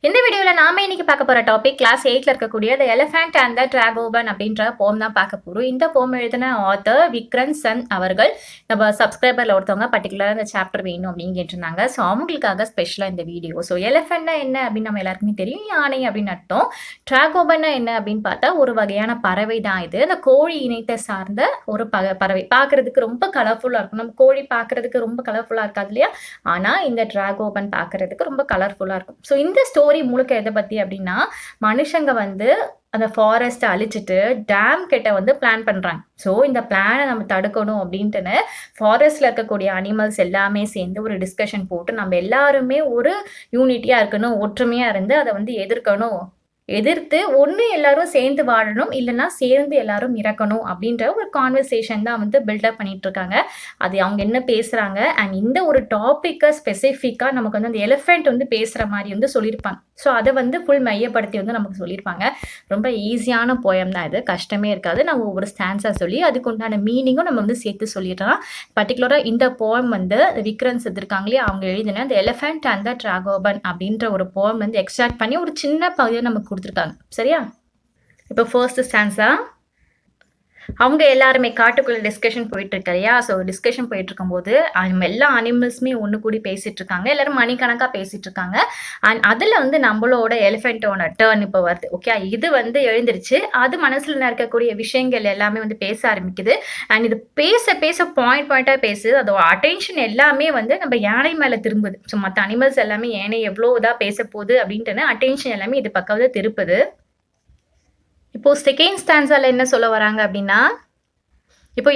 இந்த வீடியோல நாம இன்னைக்கு பார்க்க போற டாபிக் கிளாஸ் 8ல இருக்கக்கூடிய தி எலிஃபண்ட் அண்ட் தி டிராகோபன் அப்படின்ற போம் தான் பார்க்க போறோம். இந்த போம் எழுதின ஆத்தர் விக்ரன் சன் அவர்கள் நம்ம சப்ஸ்கிரைபர்ல ஒருத்தவங்க பர்டிகுலரா இந்த சாப்டர் வேணும் அப்படின்னு கேட்டிருந்தாங்க. ஸோ அவங்களுக்காக ஸ்பெஷலா இந்த வீடியோ. ஸோ எலிஃபண்ட்னா என்ன அப்படின்னு நம்ம எல்லாருக்குமே தெரியும், யானை அப்படின்னு அர்த்தம். டிராகோபன்னா என்ன அப்படின்னு பார்த்தா ஒரு வகையான பறவை தான் இது. அந்த கோழி இனத்தை சார்ந்த ஒரு பறவை. பார்க்கறதுக்கு ரொம்ப கலர்ஃபுல்லா இருக்கும். நம்ம கோழி பார்க்கறதுக்கு ரொம்ப கலர்ஃபுல்லா இருக்காது இல்லையா? ஆனா இந்த டிராகோபன் பார்க்கறதுக்கு ரொம்ப கலர்ஃபுல்லா இருக்கும். ஸோ இந்த ஸ்டோரி முழுக்க எதை பத்தி அப்படின்னா, மனுஷங்க வந்து அந்த ஃபாரஸ்ட்டை அழிச்சிட்டு டேம் கிட்ட வந்து பிளான் பண்றாங்க. ஸோ இந்த பிளானை நம்ம தடுக்கணும் அப்படின்ட்டுன்னு ஃபாரஸ்ட்ல இருக்கக்கூடிய அனிமல்ஸ் எல்லாமே சேர்ந்து ஒரு டிஸ்கஷன் போட்டு நம்ம எல்லாருமே ஒரு யூனிட்டியா இருக்கணும், ஒற்றுமையா இருந்து அதை வந்து எதிர்த்து ஒன்று எல்லாரும் சேர்ந்து வாழணும், இல்லைன்னா சேர்ந்து எல்லாரும் இறக்கணும் அப்படின்ற ஒரு கான்வர்சேஷன் தான் வந்து பில்டப் பண்ணிட்டு இருக்காங்க. அது அவங்க என்ன பேசுறாங்க அண்ட் இந்த ஒரு டாப்பிக்கை ஸ்பெசிஃபிக்காக நமக்கு வந்து அந்த எலிஃபெண்ட் வந்து பேசுகிற மாதிரி வந்து சொல்லியிருப்பாங்க. ஸோ அதை வந்து ஃபுல் மையப்படுத்தி வந்து நமக்கு சொல்லியிருப்பாங்க. ரொம்ப ஈஸியான போயம் தான் இது, கஷ்டமே இருக்காது. நம்ம ஒவ்வொரு ஸ்டான்ஸாக சொல்லி அதுக்கு உண்டான மீனிங்கும் நம்ம வந்து சேர்த்து சொல்லிடலாம். பர்டிகுலராக இந்த போயம் வந்து விக்ரன்ஸ் இருக்காங்களே அவங்க எழுதின அந்த எலிஃபண்ட் அண்ட் த டிராகோபன் அப்படின்ற ஒரு போயம் வந்து எக்ஸ்ட்ராக்ட் பண்ணி ஒரு சின்ன பகுதியை நமக்கு கொடுத்துருக்காங்க. சரியா? இப்போ ஃபர்ஸ்ட் ஸ்டான்ஸா அவங்க எல்லாருமே காட்டுக்குள்ள டிஸ்கஷன் போயிட்டு இருக்கையா. ஸோ டிஸ்கஷன் போயிட்டு இருக்கும்போது எல்லா அனிமல்ஸுமே ஒன்று கூடி பேசிட்டு இருக்காங்க. எல்லாரும் மணிக்கணக்காக பேசிட்டு இருக்காங்க. அண்ட் அதில் வந்து நம்மளோட எலிஃபென்ட்டோட டேர்ன் இப்போ வருது. ஓகே, இது வந்து எழுந்திருச்சு. அது மனசில் இருக்கக்கூடிய விஷயங்கள் எல்லாமே வந்து பேச ஆரம்பிக்குது. அண்ட் இது பேச பாயிண்டாக பேசுது. அதோட அட்டென்ஷன் எல்லாமே வந்து நம்ம யானை மேலே திரும்புது. ஸோ மற்ற அனிமல்ஸ் எல்லாமே யானை எவ்வளோ இதாக பேச போகுது அப்படின்ட்டு அட்டென்ஷன் எல்லாமே இது பக்கம் வந்து திருப்புது. இப்போ செகண்ட் ஸ்டான்ஸால என்ன சொல்ல வராங்க அப்படின்னா, இப்போ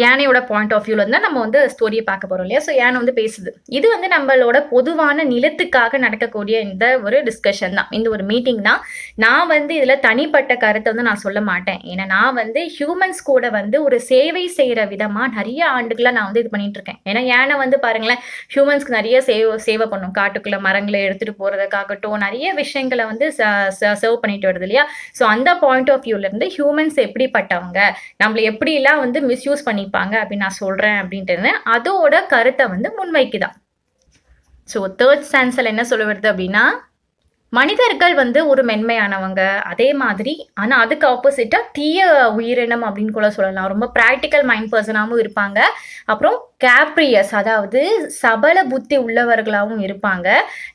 யானையோட பாயிண்ட் ஆஃப் வியூல இருந்தால் நம்ம வந்து ஸ்டோரியை பார்க்க போறோம் இல்லையா. ஸோ யானை வந்து பேசுது. இது வந்து நம்மளோட பொதுவான நிலத்துக்காக நடக்கக்கூடிய இந்த ஒரு டிஸ்கஷன் தான், இந்த ஒரு மீட்டிங் தான். நான் வந்து இதில் தனிப்பட்ட கருத்தை வந்து நான் சொல்ல மாட்டேன். ஏன்னா நான் வந்து ஹியூமன்ஸ் கூட வந்து ஒரு சேவை செய்கிற விதமாக நிறைய ஆண்டுகளாக நான் வந்து இது பண்ணிட்டு இருக்கேன். ஏன்னா யானை வந்து பாருங்களேன், ஹியூமன்ஸ்க்கு நிறைய சேவை பண்ணும். காட்டுக்குள்ள மரங்களை எடுத்துகிட்டு போகிறதுக்காகட்டும் நிறைய விஷயங்களை வந்து சர்வ் பண்ணிட்டு வருது இல்லையா. ஸோ அந்த பாயிண்ட் ஆஃப் வியூலேருந்து ஹியூமன்ஸ் எப்படிப்பட்டவங்க, நம்மளை எப்படிலாம் வந்து மிஸ்யூஸ் பண்ணிப்பாங்க அப்படின்னு நான் சொல்றேன் அப்படின்ட்டு அதோட கருத்தை வந்து முன்வைக்குதான். ஸோ தேர்ட் ஸ்டான்ஸில் என்ன சொல்ல வருது அப்படின்னா, மனிதர்கள் வந்து ஒரு மென்மையானவங்க, அதே மாதிரி ஆனால் அதுக்கு ஆப்போசிட்டாக தீய உயிரினம் அப்படின்னு கூட சொல்லலாம். ரொம்ப ப்ராக்டிக்கல் மைண்ட் பர்சனாகவும் இருப்பாங்க. அப்புறம் கேப்ரியஸ், அதாவது சபல புத்தி உள்ளவர்களாகவும் இருப்பாங்க.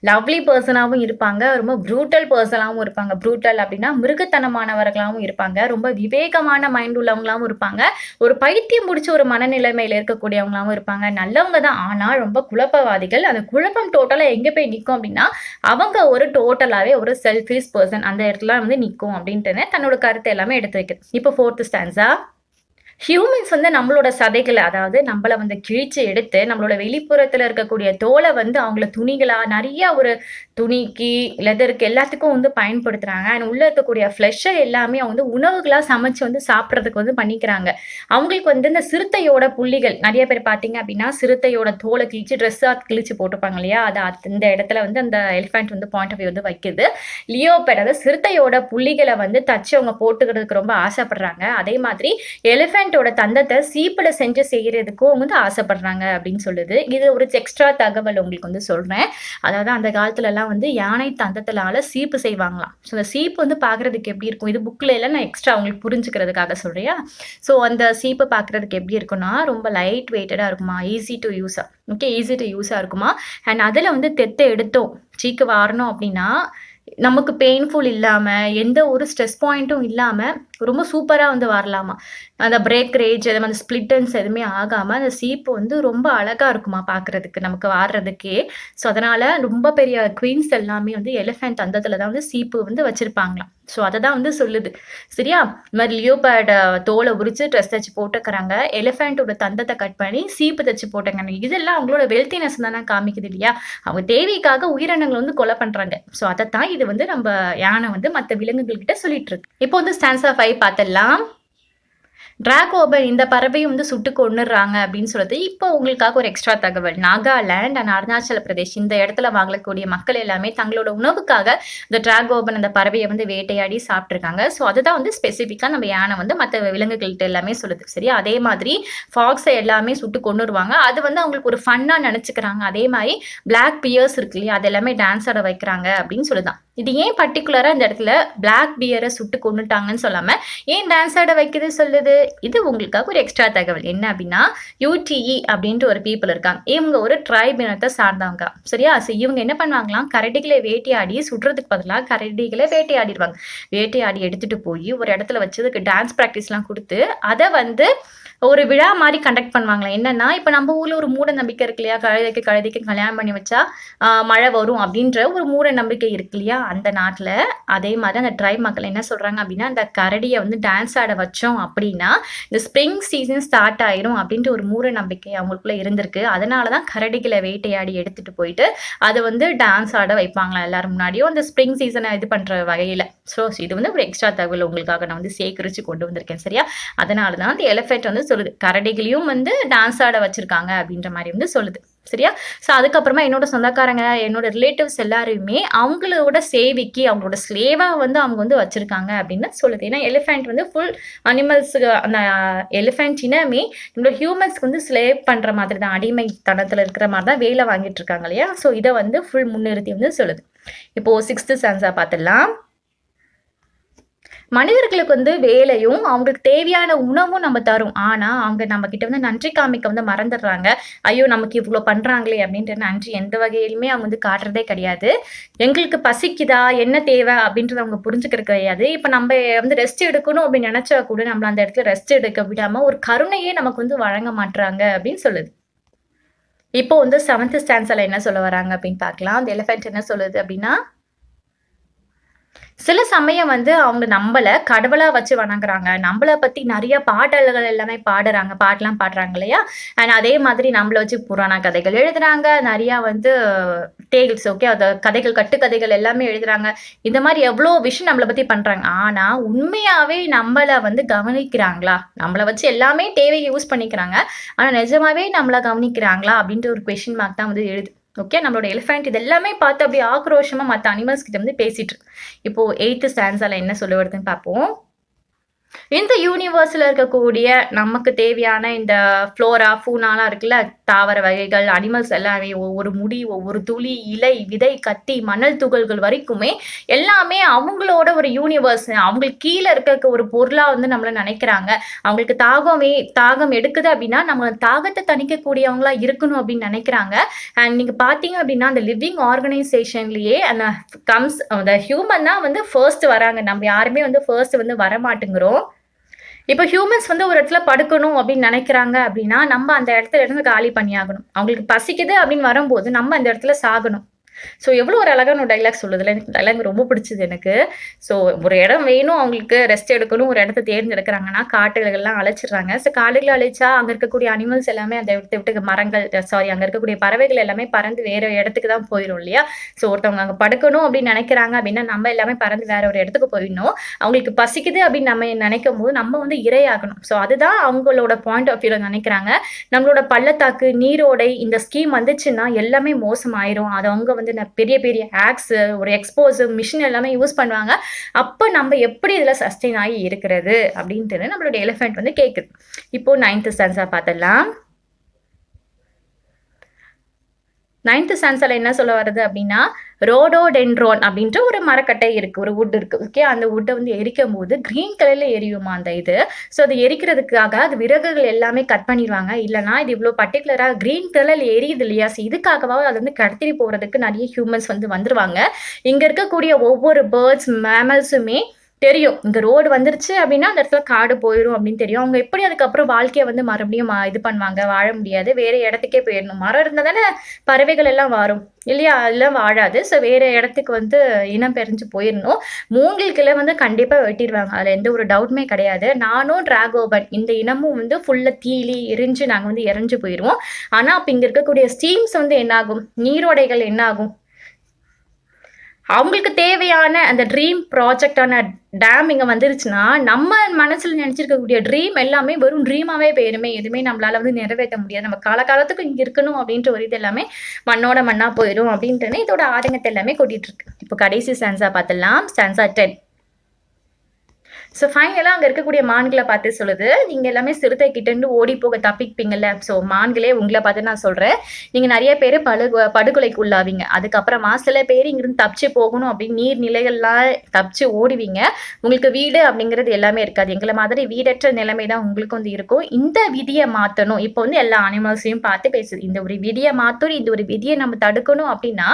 லவ்லி பர்சனாகவும் இருப்பாங்க. ரொம்ப ப்ரூட்டல் பர்சனாகவும் இருப்பாங்க. ப்ரூட்டல் அப்படின்னா மிருகத்தனமானவர்களாகவும் இருப்பாங்க. ரொம்ப விவேகமான மைண்ட் உள்ளவங்களாகவும் இருப்பாங்க. ஒரு பைத்தியம் முடிச்ச ஒரு மனநிலைமையில் இருக்கக்கூடியவங்களாகவும் இருப்பாங்க. நல்லவங்க தான், ஆனால் ரொம்ப குழப்பவாதிகள். அந்த குழப்பம் டோட்டலாக எங்கே போய் நிற்கும் அப்படின்னா, அவங்க ஒரு டோட்டலாகவே ஒரு செல்ஃபிஷ் பர்சன் அந்த இடத்துல வந்து நிற்கும் அப்படின்ட்டு தன்னோட கருத்தை எல்லாமே எடுத்து வைக்குது. இப்போ ஃபோர்த் ஸ்டான்ஸா, ஹியூமன்ஸ் வந்து நம்மளோட சதைகளை, அதாவது நம்மளை வந்து கிழிச்சு எடுத்து நம்மளோட வெளிப்புறத்தில் இருக்கக்கூடிய தோலை வந்து அவங்கள துணிகளாக நிறைய ஒரு துணிக்கு லெதருக்கு எல்லாத்துக்கும் வந்து பயன்படுத்துகிறாங்க. அண்ட் உள்ளே இருக்கக்கூடிய ஃப்ளெஷ்ஷை எல்லாமே அவங்க வந்து உணவுகளாக சமைச்சு வந்து சாப்பிட்றதுக்கு வந்து பண்ணிக்கிறாங்க. அவங்களுக்கு வந்து இந்த சிறுத்தையோட புள்ளிகள் நிறைய பேர் பார்த்தீங்க அப்படின்னா சிறுத்தையோட தோலை கிழிச்சு ட்ரெஸ்ஸாக கிழிச்சு போட்டுப்பாங்க இல்லையா. அது இந்த இடத்துல வந்து அந்த எலிஃபென்ட் வந்து பாயிண்ட் ஆஃப் வியூ வந்து வைக்குது. லியோபேட், அதாவது சிறுத்தையோட புள்ளிகளை வந்து தச்சு அவங்க போட்டுக்கிறதுக்கு ரொம்ப ஆசைப்படுறாங்க. அதே மாதிரி எலிஃபென்ட் தந்தத்தை சீப்புல செஞ்சு செய்யறதுக்கும் வந்து ஆசைப்படுறாங்க அப்படின்னு சொல்லுது. இது ஒரு எக்ஸ்ட்ரா தகவல் உங்களுக்கு வந்து சொல்றேன். அதாவது அந்த காலத்துல எல்லாம் வந்து யானை தந்தத்தினால சீப்பு செய்வாங்களாம். ஸோ அந்த சீப்பு வந்து பாக்குறதுக்கு எப்படி இருக்கும், இது புக்ல எல்லாம் நான் எக்ஸ்ட்ரா உங்களுக்கு புரிஞ்சுக்கிறதுக்காக சொல்றியா. ஸோ அந்த சீப்பு பாக்குறதுக்கு எப்படி இருக்குன்னா ரொம்ப லைட் வெயிட்டடா இருக்குமா, ஈஸி டு யூஸா. ஓகே, ஈஸி டு யூஸா இருக்குமா. அண்ட் அதுல வந்து எடுத்தோம் சீக்கு வாரணும் அப்படின்னா நமக்கு பெயின்ஃபுல் இல்லாமல் எந்த ஒரு ஸ்ட்ரெஸ் பாயிண்ட்டும் இல்லாமல் ரொம்ப சூப்பராக வந்து வரலாமா. அந்த பிரேக்கரேஜ் அது அந்த ஸ்பிளிட்டன்ஸ் எதுவுமே ஆகாமல் அந்த சீப்பு வந்து ரொம்ப அழகாக இருக்குமா பார்க்குறதுக்கு, நமக்கு வாடுறதுக்கே. ஸோ அதனால் ரொம்ப பெரிய குவீன்ஸ் எல்லாமே வந்து எலிஃபென்ட் தந்தத்தில் தான் வந்து சீப்பு வந்து வச்சுருப்பாங்களாம். ஸோ அதை தான் வந்து சொல்லுது. சரியா? இந்த மாதிரி லியோபேர்ட் தோலை உரிச்சு ட்ரெஸ் தைச்சு போட்டுக்கிறாங்க. எலிஃபென்ட்டோட தந்தத்தை கட் பண்ணி சீப்பு தைச்சு போட்டுக்கிறாங்க. இதெல்லாம் அவங்களோட வெல்த்தினஸ் தானே காமிக்குது இல்லையா. அவங்க தேவைக்காக உயிரினங்களை வந்து கொலை பண்ணுறாங்க. ஸோ அதைத்தான் இது வந்து நம்ம யானை வந்து மற்ற விலங்குகள் கிட்ட சொல்லிட்டு இருக்கு. இப்போ வந்து ஸ்டான்ஸா 5 பார்த்துடலாம். டிராகோபன் இந்த பறவையும் வந்து சுட்டு கொன்னுடுறாங்க அப்படின்னு சொல்லுது. இப்போ உங்களுக்காக ஒரு எக்ஸ்ட்ரா தகவல். நாகாலாண்ட் அண்ட் அருணாச்சல பிரதேஷ் இந்த இடத்துல வாங்கக்கூடிய மக்கள் எல்லாமே தங்களோட உணவுக்காக இந்த டிராகோபன் அந்த பறவையை வந்து வேட்டையாடி சாப்பிட்ருக்காங்க. ஸோ அதுதான் வந்து ஸ்பெசிஃபிக்காக நம்ம யானை வந்து மற்ற விலங்குகள்கிட்ட எல்லாமே சொல்லுது. சரியா? அதே மாதிரி ஃபாக்ஸை எல்லாமே சுட்டு கொன்னுருவாங்க. அது வந்து அவங்களுக்கு ஒரு ஃபன்னாக நினச்சிக்கிறாங்க. அதே மாதிரி பிளாக் பியர்ஸ் இருக்கு இல்லையா, அது எல்லாமே டான்ஸ் ஆட வைக்கிறாங்க அப்படின்னு சொல்லுதான். இது ஏன் பர்ட்டிகுலரா இந்த இடத்துல பிளாக் பியரை சுட்டு கொன்னுட்டாங்கன்னு சொல்லாம ஏன் டான்ஸ் ஆட வைக்கிறது சொல்லுது? இது உங்களுக்காக ஒரு எக்ஸ்ட்ரா தகவல். என்ன அப்படின்னா, யூடிஇ அப்படின்ட்டு ஒரு பீப்புள் இருக்காங்க. இவங்க ஒரு ட்ரைப் இனத்தை சார்ந்தவங்க. சரியா? ஸோ இவங்க என்ன பண்ணுவாங்களாம், கரடிகளை வேட்டையாடி சுடுறதுக்கு பதிலா கரடிகளை வேட்டையாடிருவாங்க. வேட்டையாடி எடுத்துட்டு போய் ஒரு இடத்துல வச்சு அதுக்கு டான்ஸ் ப்ராக்டிஸ்லாம் குடுத்து, அத வந்து ஒரு விழா மாரி கண்டக்ட் பண்ணுவாங்களாம். என்னன்னா, இப்ப நம்ம ஊர்ல ஒரு மூட நம்பிக்கை இருக்கு இல்லையா? கழுதைக்கு கல்யாணம் பண்ணி வச்சா மழை வரும் அப்படின்ற ஒரு மூட நம்பிக்கை இருக்கு இல்லையா? அந்த நாட்ல அதே மாரி அந்த ட்ரைப் மக்கள் என்ன சொல்றாங்க அப்படின்னா, அந்த கரடிய வந்து டான்ஸ் ஆட வச்சோம் அப்படின்னா, இந்த ஸ்ப்ரிங் சீசன் ஸ்டார்ட் ஆயிரும் அப்படின்ட்டு ஒரு மூட நம்பிக்கை அவங்களுக்குள்ள இருந்திருக்கு. அதனால தான் கரடிகள வேட்டையாடி எடுத்துட்டு போயிட்டு, அத வந்து டான்ஸ் ஆட வைப்பாங்களாம் எல்லாரும் முன்னாடியும். அந்த ஸ்ப்ரிங் சீசன இது பண்ற வகையில. ஸோ இது வந்து ஒரு எக்ஸ்ட்ரா தகவல் உங்களுக்காக நான் வந்து சேகரிச்சு கொண்டு வந்திருக்கேன். சரியா? அதனால தான் அந்த எலிஃபென்ட் வந்து சொல்லுது. கரடிகளையும் வந்து டான்ஸ் ஆட வச்சிருக்காங்க அப்படின்ற மாரி வந்து சொல்லுது. சரியா? ஸோ அதுக்கப்புறமா என்னோட சொந்தக்காரங்க, என்னோட ரிலேட்டிவ்ஸ் எல்லாரையுமே அவங்களோட சேவைக்கு, அவங்களோட ஸ்லேவா வந்து அவங்க வந்து வச்சிருக்காங்க அப்படின்னு சொல்லுது. ஏன்னா எலிஃபென்ட் வந்து ஃபுல் அனிமல்ஸுக்கு அந்த எலிஃபென்ட் இனமே நம்மளோட ஹியூமன்ஸ்க்கு வந்து ஸ்லேவ் பண்ற மாதிரி தான். அடிமைத்தனத்துல இருக்கிற மாதிரி தான் வேலை வாங்கிட்டு இருக்காங்க இல்லையா? ஸோ இதை வந்து ஃபுல் முன்னிறுத்தி வந்து சொல்லுது. இப்போ 6th ஸ்டான்ஸா பார்த்துடலாம். மனிதர்களுக்கு வந்து வேலையும், அவங்களுக்கு தேவையான உணவும் நம்ம தரோம். ஆனா, அவங்க நம்ம கிட்ட வந்து நன்றி காமிக்க வந்து மறந்துடுறாங்க. ஐயோ! நமக்கு இவ்ளோ பண்றாங்களே அப்படின்ற நன்றி எந்த வகையிலுமே அவங்க வந்து காட்டுறதே கிடையாது. எங்களுக்கு பசிக்குதா? என்ன தேவை? அப்படின்றத அவங்க புரிஞ்சுக்கிறது கிடையாது. இப்ப நம்ப வந்து ரெஸ்ட் எடுக்கணும் அப்படின்னு நெனச்சா கூட, நம்மள அந்த இடத்துல ரெஸ்ட் எடுக்க விடாம ஒரு கருணையே நமக்கு வந்து வழங்க மாட்றாங்க அப்படின்னு சொல்லுது. இப்போ வந்து 7th ஸ்டான்ஸால என்ன சொல்ல வராங்க அப்படின்னு பார்க்கலாம். அந்த எலிஃபென்ட் என்ன சொல்லுது அப்படின்னா, சில சமயம் வந்து அவங்க நம்பள கடவுளா வச்சு வணங்குறாங்க. நம்பள பத்தி நெறைய பாடல்கள் எல்லாமே பாடுறாங்க. பாட்டுலாம் பாடுறாங்க இல்லையா? அண்ட் அதே மாதிரி நம்மள வச்சு புராண கதைகள் எழுதுறாங்க. நெறையா வந்து டேல்ஸ் ஓகே. அத கதைகள், கட்டுக்கதைகள் எல்லாமே எழுதுறாங்க. இந்த மாரி எவ்ளோ விஷயம் நம்மள பத்தி பண்றாங்க. ஆனா, உண்மையாவே நம்மள வந்து கவனிக்கிறாங்களா? நம்மள வச்சு எல்லாமே தேவைக்கு யூஸ் பண்ணிக்கிறாங்க. ஆனா, நிஜமாவே நம்மள கவனிக்கிறாங்களா? அப்படின்ற ஒரு கொஸ்டின் மார்க் தான் வந்து எழுது. ஓகே. நம்மளோட எலிஃபென்ட் இது எல்லாமே பார்த்து அப்படியே ஆக்ரோஷமா மத்த அனிமல்ஸ் கிட்ட வந்து பேசிட்டு இருக்கு. இப்போ 8th ஸ்டான்ஸால என்ன சொல்ல வருதுன்னு பார்ப்போம். இந்த யூனிவர்ஸ்ல இருக்கக்கூடிய நமக்கு தேவையான இந்த ஃப்ளோரா, ஃபூனாலாம் இருக்குல்ல, தாவர வகைகள், அனிமல்ஸ் எல்லாமே ஒவ்வொரு முடி, ஒவ்வொரு துளி, இலை, விதை, கத்தி, மணல் துகள்கள் வரைக்குமே எல்லாமே அவங்களோட ஒரு யூனிவர்ஸ். அவங்களுக்கு கீழ இருக்க ஒரு பொருளா வந்து நம்மள நெனைக்கிறாங்க. அவங்களுக்கு தாகம் எடுக்குது அப்படின்னா, நம்ம தாகத்த தணிக்கக்கூடியவங்களா இருக்கணும் அப்படின்னு நெனைக்கிறாங்க. அண்ட் நீங்க பார்த்தீங்க அப்படின்னா, அந்த லிவிங் ஆர்கனைசேஷன்லயே அந்த ஹியூமன் தான் வந்து ஃபர்ஸ்ட் வராங்க. நம்ம யாருமே வந்து ஃபர்ஸ்ட் வந்து வரமாட்டேங்கிறோம். இப்ப ஹியூமன்ஸ் வந்து ஒரு இடத்துல படுக்கணும் அப்படின்னு நினைக்கிறாங்க அப்படின்னா, நம்ம அந்த இடத்துல இருந்து காலி பண்ணியாகணும். அவங்களுக்கு பசிக்குது அப்படின்னு வரும்போது, நம்ம அந்த இடத்துல சாகணும். ஸோ எவ்வளோ ஒரு அழகான ஒரு டயலாக் சொல்லுதுல்ல. எனக்கு டயலாக் ரொம்ப பிடிச்சது எனக்கு. ஸோ ஒரு இடம் வேணும் அவங்களுக்கு ரெஸ்ட் எடுக்கணும். ஒரு இடத்த தேர்ந்தெடுக்கிறாங்கன்னா, காடுகளெல்லாம் அழிச்சிடுறாங்க. ஸோ காடுகள அழிச்சா அங்க இருக்கக்கூடிய அனிமல்ஸ் எல்லாமே அந்த இடத்த விட்டு மரங்கள் அங்க இருக்கக்கூடிய பறவைகள் எல்லாமே பறந்து வேற இடத்துக்கு தான் போயிரும் இல்லையா? ஸோ ஒருத்தவங்க அங்க படுக்கணும் அப்படின்னு நினைக்கிறாங்க அப்படின்னா, நம்ம எல்லாமே பறந்து வேற ஒரு இடத்துக்கு போயிடணும். அவங்களுக்கு பசிக்குது அப்படின்னு நம்ம நினைக்கும்போது, நம்ம வந்து இரையாகணும். ஸோ அதுதான் அவங்களோட பாயிண்ட் ஆஃப் வியூல நினைக்கிறாங்க. நம்மளோட பள்ளத்தாக்கு, நீரோடை இந்த ஸ்கீம் வந்துச்சுன்னா எல்லாமே மோசமாயிரும். அது அவங்க வந்து பெரிய பெரிய ஆக்ஸ், ஒரு எக்ஸ்ப்ளோசிவ் மிஷின் எல்லாமே யூஸ் பண்ணுவாங்க. அப்ப நம்ம எப்படி இதுல சஸ்டெயின் ஆகி இருக்கிறது அப்படின்ட்டு நம்மளோட எலிஃபென்ட் வந்து கேக்குது. இப்போ 9th ஸ்டான்ஸா பார்த்துடலாம். 9th ஸ்டான்ஸால என்ன சொல்ல வருது அப்படின்னா, ரோடோடென்ட்ரான் அப்படின்ற ஒரு மரக்கட்டை இருக்கு. ஒரு வுட் இருக்கு. ஓகே. அந்த வுட்ட வந்து எரிக்கும்போது கிரீன் கலர்ல எரியுமா அந்த இது. ஸோ அது எரிக்கிறதுக்காக அது விறகுகள் எல்லாமே கட் பண்ணிருவாங்க. இல்லன்னா இது இவ்ளோ பர்ட்டிகுலரா கிரீன் கலர்ல எரியுது இல்லையா? ஸோ இதுக்காகவாவது அது வந்து கடத்திட்டு போறதுக்கு நெறைய ஹியூமன்ஸ் வந்து வந்துருவாங்க. இங்க இருக்கக்கூடிய ஒவ்வொரு பேர்ட்ஸ், மேமல்ஸுமே தெரியும். இங்க ரோடு வந்துருச்சு அப்படின்னா, அந்த இடத்துல காடு போயிரும் அப்படின்னு தெரியும். அவங்க எப்படி அதுக்கப்புறம் வாழ்க்கைய வந்து மறுபடியும் இது பண்ணுவாங்க? வாழ முடியாது. வேற இடத்துக்கே போயிரணும். மரம் இருந்தா தானே பறவைகள் எல்லாம் வரும். இல்லையா? அதெல்லாம் வாழாது. ஸோ வேற இடத்துக்கு வந்து இனம் பெயர்ந்து போயிரணும். மூங்கில் கிளை வந்து கண்டிப்பா வெட்டிருவாங்க. அதுல எந்த ஒரு டவுட்டுமே கிடையாது. நானும் டிராகோபன் இந்த இனமும் வந்து ஃபுல்லா தீயிலே எரிஞ்சு நாங்க வந்து இறஞ்சு போயிருவோம். ஆனா, அப்ப இங்க இருக்கக்கூடிய ஸ்ட்ரீம்ஸ் வந்து என்ன ஆகும்? நீரோடைகள் என்ன ஆகும்? அவங்களுக்கு தேவையான அந்த ட்ரீம் ப்ராஜெக்டான டேம் இங்க வந்துருச்சுன்னா, நம்ம மனசுல நெனச்சிருக்கக்கூடிய ட்ரீம் எல்லாமே வெறும் ட்ரீமாவே போயிருமே. எதுவுமே நம்மளால வந்து நிறைவேத்த முடியாது. நம்ம காலகாலத்துக்கு இங்க இருக்கணும் அப்படின்ற ஒரு இது எல்லாமே மண்ணோட மண்ணா போயிரும் அப்படின்ட்டுன்னு இதோட ஆதங்கத்த எல்லாமே கொட்டிட்டு இருக்கு. இப்போ கடைசி ஸ்டான்ஸா பார்த்துடலாம். ஸ்டான்ஸா 10. ஸோ ஃபைனலா அங்க இருக்கக்கூடிய மான்கள பார்த்து சொல்லுது, "நீங்க எல்லாமே சிறுத்தை கிட்டேருந்து ஓடி போக தப்பிப்பீங்கல்ல, ஸோ மான்களே உங்கள பார்த்து நான் சொல்றேன். நீங்க நெறைய பேரு படுகொலைக்கு உள்ளாவீங்க. அதுக்கப்புறமா சில பேர் இங்கிருந்து தப்பிச்சு போகணும் அப்படின்னு நீர்நிலைகள்லாம் தப்பிச்சு ஓடுவீங்க. உங்களுக்கு வீடு அப்படிங்கிறது எல்லாமே இருக்காது. எங்கள மாதிரி வீடற்ற நிலைமை தான் உங்களுக்கும் வந்து இருக்கும். இந்த விதிய மாத்தணும்." இப்போ வந்து எல்லா அனிமல்ஸையும் பார்த்து பேசுது. இந்த ஒரு விதிய மாத்தணும், இந்த ஒரு விதிய நம்ம தடுக்கணும் அப்படின்னா,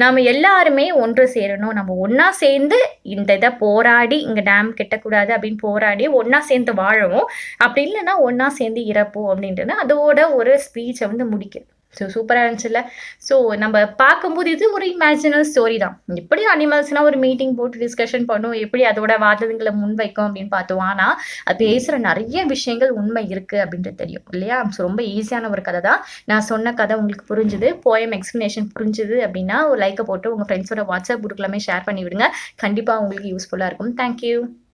நாம எல்லாருமே ஒன்று சேரணும். நம்ம ஒண்ணா சேர்ந்து இந்த இத போராடி இங்க டேம் கட்டக்கூடாது அப்படின்னு போராடி ஒண்ணா சேர்ந்து வாழவும், அப்படி இல்லன்னா ஒண்ணா சேர்ந்து இறப்போம் அப்படின்ட்டுன்னு அதோட ஒரு ஸ்பீச்ச வந்து முடிக்குது. ஸோ சூப்பரா இருந்துச்சுல்ல. ஸோ நம்ம பார்க்கும்போது இது ஒரு இமேஜினல் ஸ்டோரி தான். எப்படி அனிமல்ஸ்னா ஒரு மீட்டிங் போட்டு டிஸ்கஷன் பண்ணும், எப்படி அதோட வாதங்கள முன்வைக்கும் அப்படின்னு பார்த்தோம். ஆனா, அது பேசுற நெறைய விஷயங்கள் உண்மை இருக்கு அப்படின்றது தெரியும் இல்லையா? ஸோ ரொம்ப ஈஸியான ஒரு கதை தான். நான் சொன்ன கதை உங்களுக்கு புரிஞ்சுது, போயம் எக்ஸ்ப்ளனேஷன் புரிஞ்சுது அப்படின்னா, ஒரு லைக்க போட்டு உங்க ஃப்ரெண்ட்ஸோட வாட்ஸ்அப் குரூப்ல எல்லாமே ஷேர் பண்ணி விடுங்க. கண்டிப்பா உங்களுக்கு யூஸ்ஃபுல்லா இருக்கும். Thank you.